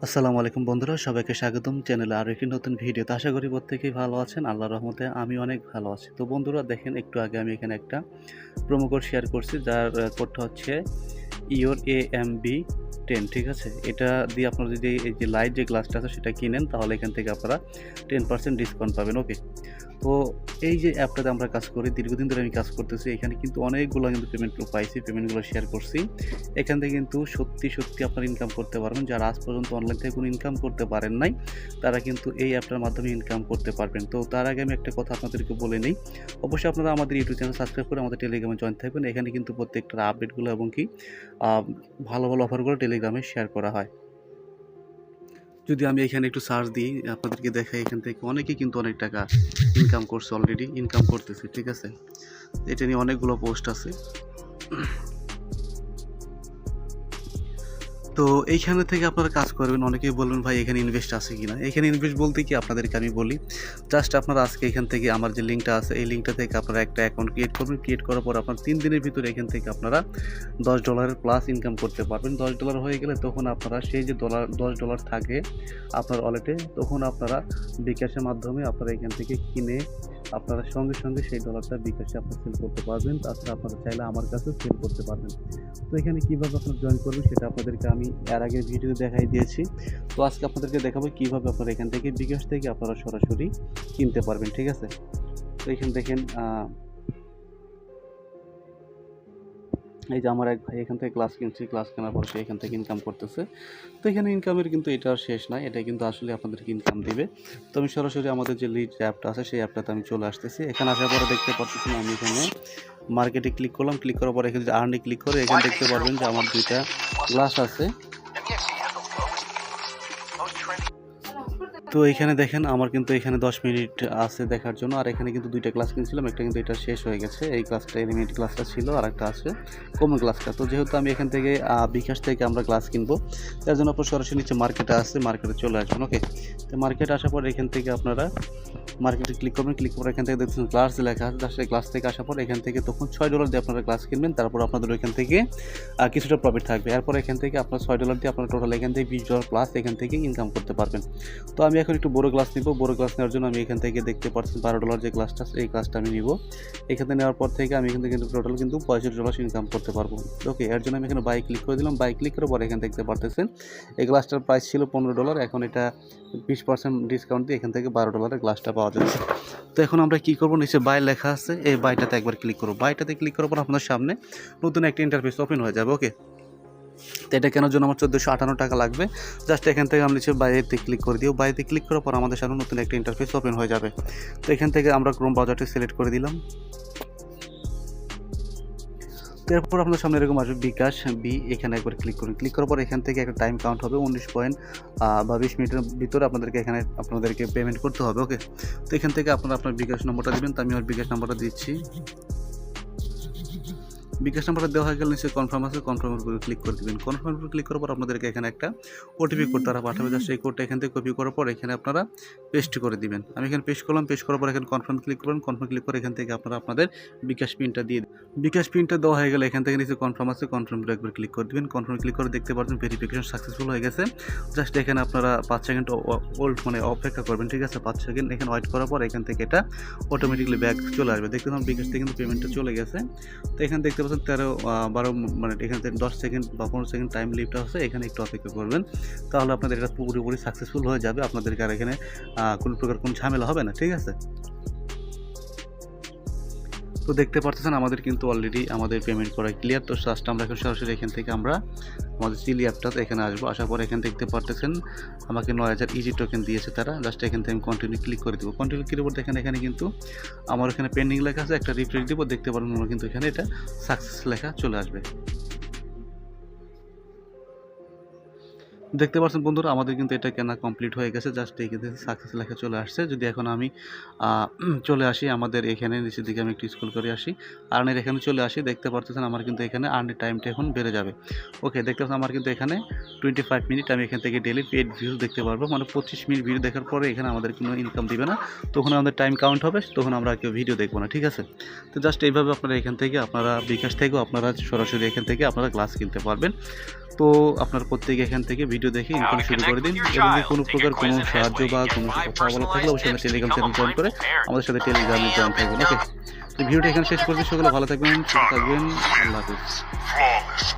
আসসালামু আলাইকুম বন্ধুরা, সবাইকে স্বাগতম চ্যানেলে আরও একটি নতুন ভিডিওতে। আশা করি প্রত্যেকেই ভালো আছেন। আল্লাহর রহমতে আমি অনেক ভালো আছি। তো বন্ধুরা দেখেন, একটু আগে আমি এখানে একটা প্রোমো কোড শেয়ার করছি, যার কোডটা হচ্ছে ইওর AMB10। ঠিক আছে, এটা দিয়ে আপনারা যদি এই যে লাইট যে গ্লাসটা আছে সেটা কিনেন, তাহলে এখান থেকে আপনারা 10% ডিসকাউন্ট পাবেন। ওকে, তো এই যে অ্যাপটাতে আমরা কাজ করি, দীর্ঘদিন ধরে আমি কাজ করতেছি। এখানে কিন্তু অনেকগুলো কিন্তু পেমেন্ট পাইছি, পেমেন্টগুলো শেয়ার করছি। এখান থেকে কিন্তু সত্যি আপনারা ইনকাম করতে পারবেন। যারা আজ পর্যন্ত অনলাইন থেকে কোনো ইনকাম করতে পারেন নাই, তারা কিন্তু এই অ্যাপটার মাধ্যমে ইনকাম করতে পারবেন। তো তার আগে আমি একটা কথা আপনাদেরকে বলে নেই, অবশ্যই আপনারা আমাদের ইউটিউব চ্যানেল সাবস্ক্রাইব করে আমাদের টেলিগ্রামে জয়েন থাকবেন। এখানে কিন্তু প্রত্যেকটা আপডেটগুলো এবং কি ভালো অফারগুলো টেলিগ্রামে শেয়ার করা হয়। যদি আমি এখানে একটু সার্চ দিই, আপনাদেরকে দেখাই, এখান থেকে অনেকেই কিন্তু অনেক টাকা ইনকাম করছে, অলরেডি ইনকাম করতেছে। ঠিক আছে, এটা নিয়ে অনেকগুলো পোস্ট আছে। তো এইখানে থেকে আপনারা কাজ করবেন। অনেকেই বলবেন ভাই এখানে ইনভেস্ট আছে কি না। এখানে ইনভেস্ট বলতে কি আপনাদেরকে আমি বলি, জাস্ট আপনারা আজকে এখান থেকে আমার যে লিঙ্কটা আছে, এই লিঙ্কটা থেকে আপনারা একটা অ্যাকাউন্ট ক্রিয়েট করবেন। ক্রিয়েট করার পর আপনার 3 দিনের ভিতরে এখান থেকে আপনারা $10 প্লাস ইনকাম করতে পারবেন। $10 হয়ে গেলে তখন আপনারা সেই যে $10 থাকে আপনার ওয়ালেটে, তখন আপনারা বিকাশের মাধ্যমে আপনারা এখান থেকে কিনে আপনারা সঙ্গে সঙ্গে সেই ডলারটা বিকাশে আপনারা সেল করতে পারবেন। তাছাড়া আপনারা চাইলে আমার কাছেও সেল করতে পারবেন। তো এখানে কীভাবে আপনারা জয়েন করবেন সেটা আপনাদেরকে আমি এর আগের ভিডিও দেখাই দিয়েছি। তো আজকে আপনাদেরকে দেখাবো কীভাবে আপনারা এখান থেকে বিকাশ থেকে আপনারা সরাসরি কিনতে পারবেন। ঠিক আছে, তো এখানে দেখেন, এই যে আমার এক ভাই এখান থেকে ক্লাস কিনছি, ক্লাস কেনার পর সে এখান থেকে ইনকাম করতেছে। তো এখানে ইনকামের কিন্তু এটা আর শেষ নয়, এটা কিন্তু আসলে আপনাদেরকে ইনকাম দিবে। তো আমি সরাসরি আমাদের যে লিড অ্যাপটা আছে সেই অ্যাপটাতে আমি চলে আসতেছি। এখানে আসার পরে দেখতে পাচ্ছেন আমি এখানে মার্কেটে ক্লিক করলাম। ক্লিক করার পর এখানে আর্নে ক্লিক করে এখানে দেখতে পারবেন যে আমার 2টা গ্লাস আছে। তো এখানে দেখেন আমার কিন্তু এখানে 10 মিনিট আছে দেখার জন্য। আর এখানে কিন্তু 2টা ক্লাস কিনছিলাম, একটা কিন্তু এটা শেষ হয়ে গেছে। এই ক্লাসটা এলিমেন্ট ক্লাসটা ছিল, আর একটা আছে কমন ক্লাসটা। তো যেহেতু আমি এখান থেকে বিকাশ থেকে আমরা ক্লাস কিনবো, তার জন্য আপনার সরাসরি নিচে মার্কেটে আসছে, মার্কেটে চলে আসবেন। ওকে, তো মার্কেটে আসার পর এখান থেকে আপনারা মার্কেটে ক্লিক করবেন। ক্লিক করে এখান থেকে দেখছেন ক্লাস লেখা আছে, সেই ক্লাস থেকে আসার পর এখান থেকে তখন $6 দিয়ে আপনারা ক্লাস কিনবেন। তারপর আপনাদের ওইখান থেকে কিছুটা প্রফিট থাকবে। এরপর এখান থেকে আপনার $6 দিয়ে আপনারা টোটাল এখান থেকে $20 প্লাস এখান থেকে ইনকাম করতে পারবেন। তো আমি এখন একটু বড় ক্লাস নিব। বড় ক্লাস নেওয়ার জন্য আমি এখান থেকে দেখতে পাচ্ছেন $12 যে ক্লাসটা, এই ক্লাসটা আমি নিব। এখানে নেওয়ার পর থেকে আমি এখান থেকে কিন্তু টোটাল কিন্তু $65 ইনকাম করতে পারবো। ওকে, এর জন্য আমি এখানে বাই ক্লিক করে দিলাম। বাই ক্লিক করার পর এখানে দেখতে পারতেছেন এই গ্লাসটার প্রাইস ছিল $15, এখন এটা 20% ডিসকাউন্ট দিয়ে এখান থেকে $12 গ্লাসটা পাওয়া যাচ্ছে। তো এখন আমরা কি করব, নিচে বাই লেখা আছে, এই বাইটাতে একবার ক্লিক করব। বাইটাতে ক্লিক করার পর আপনার সামনে নতুন একটা ইন্টারফেস ওপেন হয়ে যাবে। ওকে, তো এটা কেনার জন্য আমার 1458 টাকা লাগবে। জাস্ট এখান থেকে আমি নিচে বাইরেতে ক্লিক করে দিও। বাইরেতে ক্লিক করার পর আমাদের সামনে নতুন একটা ইন্টারফেস ওপেন হয়ে যাবে। তো এখান থেকে আমরা ক্রোম ব্রাউজারটি সিলেক্ট করে দিলাম। এরপর আপনার সামনে এরকম আসবে বিকাশ বি, এখানে একবার ক্লিক করুন। ক্লিক করার পর এখান থেকে একটা টাইম কাউন্ট হবে 19 পয়েন্ট বা 20 মিনিটের ভিতরে আপনাদেরকে পেমেন্ট করতে হবে। ওকে, তো এখান থেকে আপনারা আপনার বিকাশ নম্বরটা দেবেন। তো আমি আমার বিকাশ নাম্বারটা দিচ্ছি। বিকাশ নাম্বারটা দেওয়া হয়ে গেলে নিচে কনফার্ম আছে, কনফার্মের উপরে ক্লিক করে দেবেন। কনফার্মের উপরে ক্লিক করার পর আপনাদেরকে এখানে একটা ওটিপি কোড তারা পাঠাবে। জাস্ট এই কোডটা এখান থেকে কপি করার পর এখানে আপনারা পেস্ট করে দিবেন। আমি এখানে পেস্ট করলাম। পেস্ট করার পর এখানে কনফার্ম ক্লিক করবেন। কনফার্ম ক্লিক করে এখান থেকে আপনারা আপনাদের বিকাশ পিনটা দিয়ে দেবেন। বিকাশ পিনটা দেওয়া হয়ে গেলে এখান থেকে নিচে কনফার্ম আছে, কনফার্মের একবার ক্লিক করে দেবেন। কনফার্ম ক্লিক করে দেখতে পাচ্ছেন ভেরিফিকেশন সাকসেসফুল হয়ে গেছে। জাস্ট এখানে আপনারা 5 সেকেন্ড অপেক্ষা করবেন। ঠিক আছে, 5 সেকেন্ড এখানে ওয়েট করার পর এখান থেকে এটা অটোমেটিকলি ব্যাক চলে আসবে। দেখতে পাচ্ছেন বিকাশ থেকে কিন্তু পেমেন্টটা চলে গেছে। তো এখানে দেখতে পাচ্ছেন 13-12 মিনিট, এখান থেকে 10 সেকেন্ড বা 15 সেকেন্ড টাইম লিমিট আছে, এখানে একটু অপেক্ষা করবেন। তাহলে আপনাদের এটা পুরোপুরি সাকসেসফুল হয়ে যাবে। আপনাদেরকে আর এখানে কোনো প্রকার কোনো ঝামেলা হবে না। ঠিক আছে, তো দেখতে পাচ্ছেন আমাদের কিন্তু অলরেডি আমাদের পেমেন্ট করা ক্লিয়ার। তো জাস্ট আমরা এখন সরাসরি এখান থেকে আমরা আমাদের চিলি অ্যাপটাতে এখানে আসবো। আসার পর এখানে দেখতে পারতেছেন আমাকে 9000 ইজি টোকেন দিয়েছে তারা। জাস্ট এখান থেকে আমি কন্টিনিউ ক্লিক করে দেবো। কন্টিনিউ ক্লিক করে দেখেন এখানে কিন্তু আমার এখানে পেন্ডিং লেখা আছে, একটা রিফ্রেশ দিব। দেখতে পারবেন আমার কিন্তু এখানে এটা সাকসেস লেখা চলে আসবে। দেখতে পাচ্ছেন বন্ধুরা আমাদের কিন্তু এটা কেনা কমপ্লিট হয়ে গেছে, জাস্ট এই সাকসেস লেখা চলে আসছে। যদি এখন আমি চলে আসি আমাদের এখানে নিচের দিকে আমি একটু স্ক্রল করে আসি, আর্নের এখানে চলে আসি, দেখতে পাচ্ছেন আমার কিন্তু এখানে আর্নের টাইমটা এখন বেড়ে যাবে। ওকে, দেখতে পাচ্ছেন আমার কিন্তু এখানে 25 মিনিট আমি এখান থেকে ডেইলি পেড ভিউজ দেখতে পারবো, মানে 25 মিনিট ভিডিও দেখার পরে এখানে আমাদের কোনো ইনকাম দিবে না, তখন আমাদের টাইম কাউন্ট হবে, তখন আমরা কেউ ভিডিও দেখবো না, ঠিক আছে। তো জাস্ট এইভাবে আপনারা এখান থেকে আপনারা বিকাশ থেকেও আপনারা সরাসরি এখান থেকে আপনারা গ্লাস কিনতে পারবেন। তো আপনার প্রত্যেকে এখান থেকে ভিডিও দেখে ইনকাম শুরু করে দিন, এবং কোনো প্রকার কোনো সাহায্য বা কোনো কথা বলার থাকলে অবশ্যই আমাদের টেলিগ্রাম চ্যানেল জয়েন করে আমাদের সাথে টেলিগ্রামে জয়েন থাকবেন। ওকে, তো ভিডিওটা এখানে শেষ করছি, সকলে ভালো থাকবেন, সুস্থ থাকবেন, আল্লাহ হাফিজ।